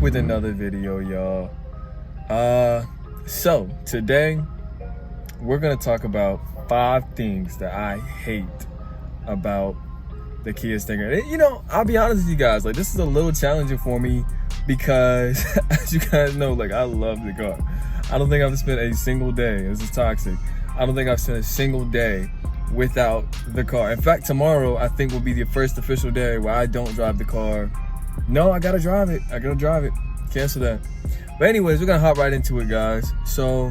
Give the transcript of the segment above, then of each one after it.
with another video, y'all. So today we're gonna talk about 5 things that I hate about the Kia Stinger. I'll be honest with you guys, like, this is a little challenging for me because as you guys know, like, I love the car. I don't think I've spent a single day, this is toxic, I don't think I've spent a single day without the car. In fact, tomorrow I think will be the first official day where I don't drive the car. No, I gotta drive it. Cancel that. But anyways, we're gonna hop right into it, guys. So,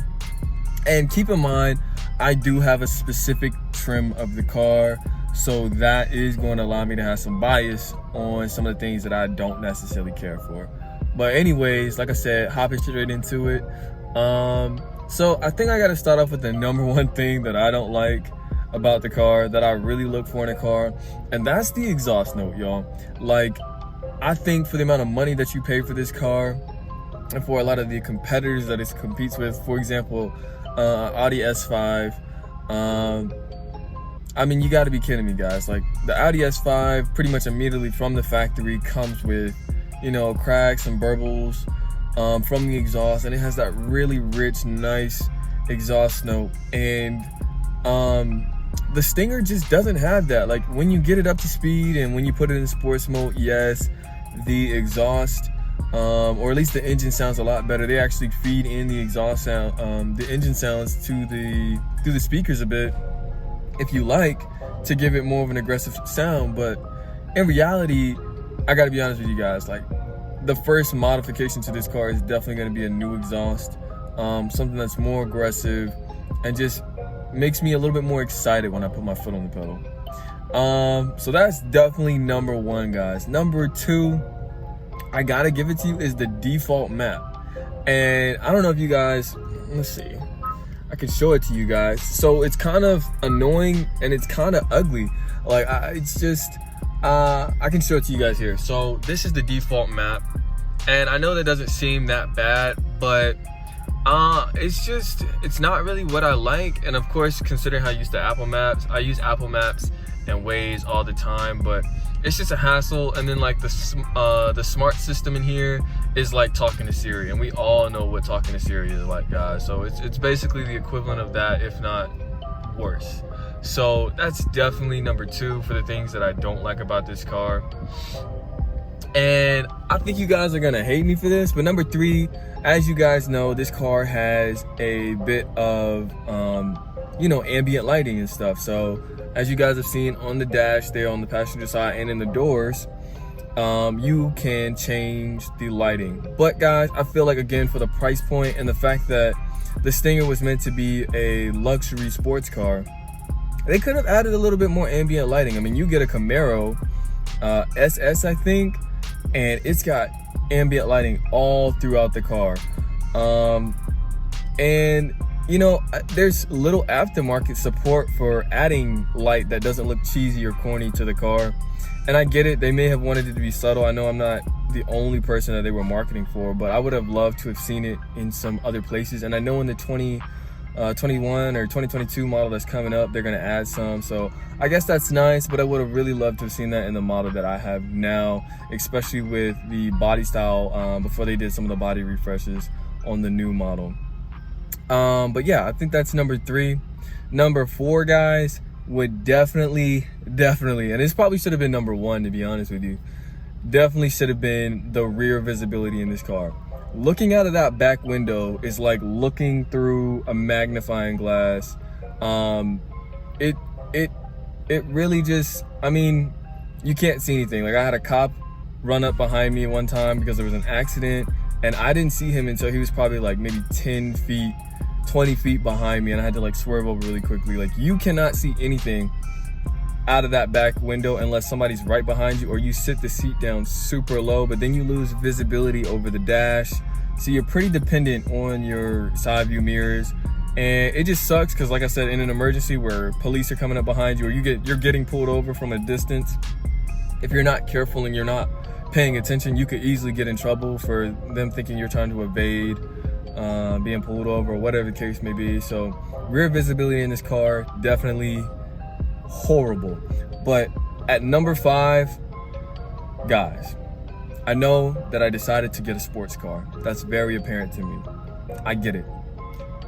and keep in mind, I do have a specific trim of the car, so that is going to allow me to have some bias on some of the things that I don't necessarily care for. But anyways, like I said, hopping straight into it. So I think I gotta start off with the number one thing that I don't like about the car, that I really look for in a car, and that's the exhaust note, y'all. Like, I think for the amount of money that you pay for this car and for a lot of the competitors that it competes with, for example, Audi S5, I mean, you gotta be kidding me, guys. Like, the Audi S5 pretty much immediately from the factory comes with, cracks and burbles from the exhaust, and it has that really rich, nice exhaust note. And the Stinger just doesn't have that. Like, when you get it up to speed and when you put it in sports mode, yes, the exhaust, or at least the engine sounds a lot better. They actually feed in the exhaust sound, the engine sounds through the speakers a bit, if you like, to give it more of an aggressive sound. But in reality, I gotta be honest with you guys, like, the first modification to this car is definitely gonna be a new exhaust, something that's more aggressive and just makes me a little bit more excited when I put my foot on the pedal. So that's definitely number one, guys. Number two, I gotta give it to you, is the default map. And I don't know if you guys, let's see, I can show it to you guys. So it's kind of annoying and it's kind of ugly. Like, it's just, I can show it to you guys here. So this is the default map, and I know that doesn't seem that bad, but it's not really what I like. And of course, considering how I use Apple Maps and Waze all the time, but it's just a hassle. And then, like, the smart system in here is like talking to Siri, and we all know what talking to Siri is like, guys. So it's basically the equivalent of that, if not worse. So that's definitely number two for the things that I don't like about this car. And I think you guys are gonna hate me for this, but number three, as you guys know, this car has a bit of ambient lighting and stuff. So as you guys have seen on the dash there on the passenger side and in the doors, you can change the lighting. But guys, I feel like, again, for the price point and the fact that the Stinger was meant to be a luxury sports car, they could have added a little bit more ambient lighting. I mean, you get a Camaro SS, I think, and it's got ambient lighting all throughout the car. And there's little aftermarket support for adding light that doesn't look cheesy or corny to the car. And I get it, they may have wanted it to be subtle. I know I'm not the only person that they were marketing for, but I would have loved to have seen it in some other places. And I know in the 2021 or 2022 model that's coming up, they're gonna add some. So I guess that's nice, but I would have really loved to have seen that in the model that I have now, especially with the body style, before they did some of the body refreshes on the new model. But yeah, I think that's number three. Number four, guys, would definitely, and this probably should have been number one, to be honest with you, definitely should have been the rear visibility in this car. Looking out of that back window is like looking through a magnifying glass. It really just, I mean, you can't see anything. Like, I had a cop run up behind me one time because there was an accident, and I didn't see him until he was probably like maybe 10 feet, 20 feet behind me, and I had to like swerve over really quickly. Like, you cannot see anything out of that back window unless somebody's right behind you, or you sit the seat down super low, but then you lose visibility over the dash. So you're pretty dependent on your side view mirrors, and it just sucks because, like I said, in an emergency where police are coming up behind you, or you're getting pulled over from a distance, if you're not careful and you're not paying attention, you could easily get in trouble for them thinking you're trying to evade being pulled over, or whatever the case may be. So rear visibility in this car, definitely horrible. But at number 5, guys, I know that I decided to get a sports car. That's very apparent to me. I get it.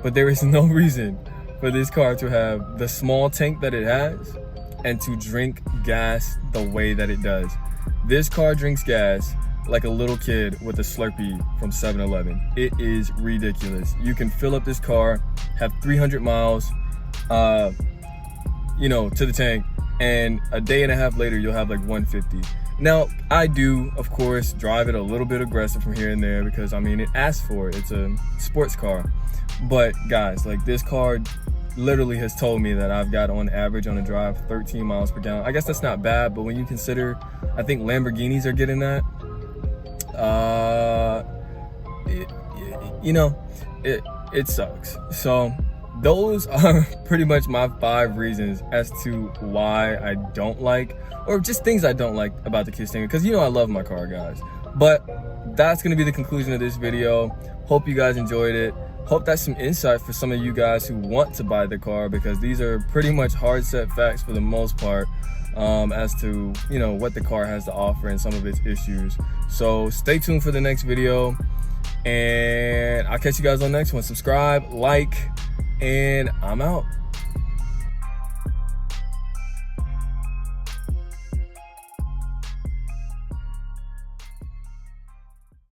But there is no reason for this car to have the small tank that it has and to drink gas the way that it does. This car drinks gas like a little kid with a Slurpee from 7-Eleven. It is ridiculous. You can fill up this car, have 300 miles, to the tank, and a day and a half later, you'll have like 150. Now, I do, of course, drive it a little bit aggressive from here and there because, I mean, it asks for it. It's a sports car. But guys, like, this car literally has told me that I've got on average on a drive 13 miles per gallon. I guess that's not bad, but when you consider, I think Lamborghinis are getting that, it sucks. So those are pretty much my 5 reasons as to why I don't like, or just things I don't like about the Kia Stinger, because I love my car, guys. But that's going to be the conclusion of this video. Hope you guys enjoyed it. Hope that's some insight for some of you guys who want to buy the car, because these are pretty much hard set facts for the most part, as to what the car has to offer and some of its issues. So stay tuned for the next video, and I'll catch you guys on the next one. Subscribe, like, and I'm out.